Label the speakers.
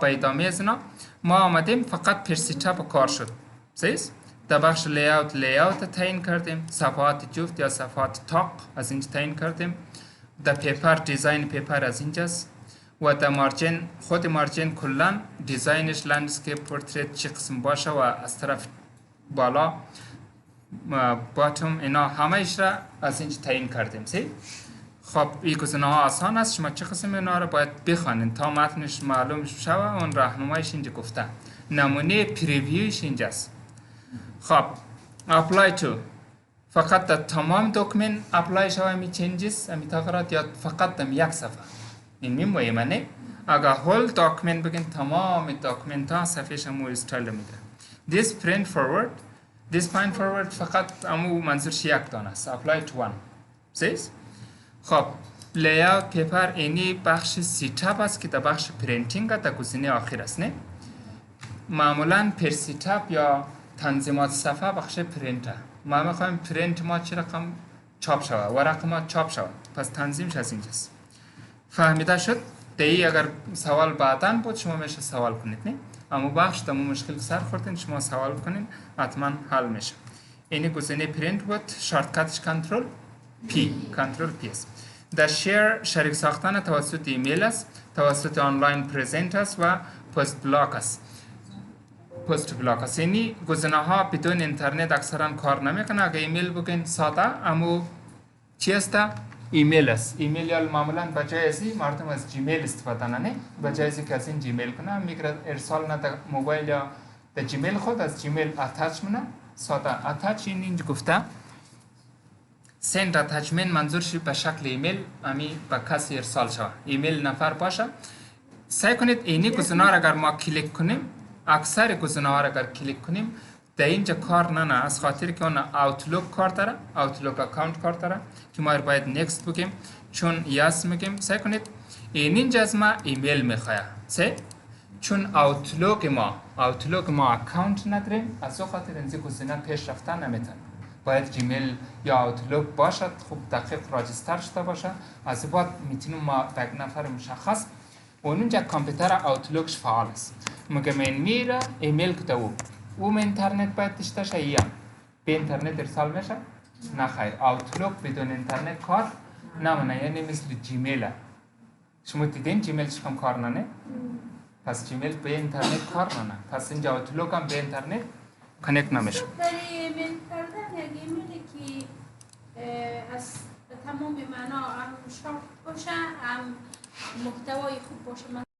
Speaker 1: به ادامه از اینا ما آمدیم فقط پرسیتاپ کار شد. صحیح؟ در بخش لیاوت تعیین کردیم، صفحات جفت یا صفحات تاق از اینجا تعیین کردیم. در پیپر دیزاین پیپر از اینجاست و در مارجین خود مارجین کلا دیزاینش لندسکیپ پورتریت چی قسم باشه و از طرف بالا باتوم اینا همه‌اش را از اینجا تعیین کردیم. صحیح؟ خب این گزینه ها آسان است، شما چه قسم اینا رو باید بخوانید تا متنش معلوم شوه. اون راهنماییش اینجا گفته، نمونه پریویوش اینجاست. خب اپلای تو فقط در تمام دکمنت اپلای شوه می چنجز امی تغییرات یا فقط در یک صفحه این مهمه. اگر هول دکمنت بگین تمام دکمنت ها صفحه شما استایل میده. this print forward فقط امو منظورش یک دانه است. apply to one. سیز؟ خب لیاوت پیپر اینی بخش سیتاپ است که در بخش پرینتینگ در گزینه آخر است. نه معمولا پر سیتاپ یا تنظیمات صفحه بخش پرینت ما میخوایم پرینت ما چه رقم چاپ شود، ورق ما چاپ شود، پس تنظیمش از اینجاست. فهمیده شد؟ دیگه اگر سوال بعداً بود شما میشه سوال کنید. نه اما بخش دمو مشکل سر خوردین شما سوال کنین حتما حل میشه. اینی گزینه پرینت بود، شارتکتش کنترل پی است. در شریک ساختن توسط ایمیل است، توسط آنلاین پرزنت است و پست بلاک است. اینی گزینه ها بدون اینترنت اکثرا کار نمیکنه. اگه ایمیل بگین ساده اما چی است؟ ایمیل است. ایمیل یا معمولا بجای ازی مردم از جیمیل استفاده نه، بجای ازی که از این جیمیل کنه میگره ارسال نه در موبایل یا در جیمیل خود از جیمیل اتچ منه ساده. اتچ اینجا گفته سند اتچمنت منظورش به شکل ایمیل امی به کسی ارسال شود، ایمیل نفر باشه. سعی کنید اینی گزینه را اگر ما کلیک کنیم، اکثر گزینه ها را اگر کلیک کنیم در اینجا کار نه از خاطر که اون اوتلوک کار داره، اوتلوک اکاونت کار داره که ما باید نکست بگیم چون یس میگیم. سعی کنید اینجا از ما ایمیل میخواه چون اوتلوک ما اکاونت نداریم از او خاطر اینجا گزینه پیش رفته نمیتونه. باید جیمیل یا اوتلوک باشد، خوب دقیق راجستر شده باشه. از بعد میتونیم ما یک نفر مشخص اونجا کامپیوتر اوتلوکش فعال است. میگم این میره ایمیل کده او اینترنت باید داشته شه یا به اینترنت ارسال میشه؟ نه خیر، اوتلوک بدون اینترنت کار نمونه، یعنی مثل جیمیل. شما دیدین جیمیلش هم کار نه؟ پس جیمیل به اینترنت کار نه، پس اینجا اوتلوک هم به اینترنت کانکت نمیشه.
Speaker 2: در ایمیل کردن یک ایمیلی که از تمام معنا هم شارپ باشه هم محتوای خوب باشه.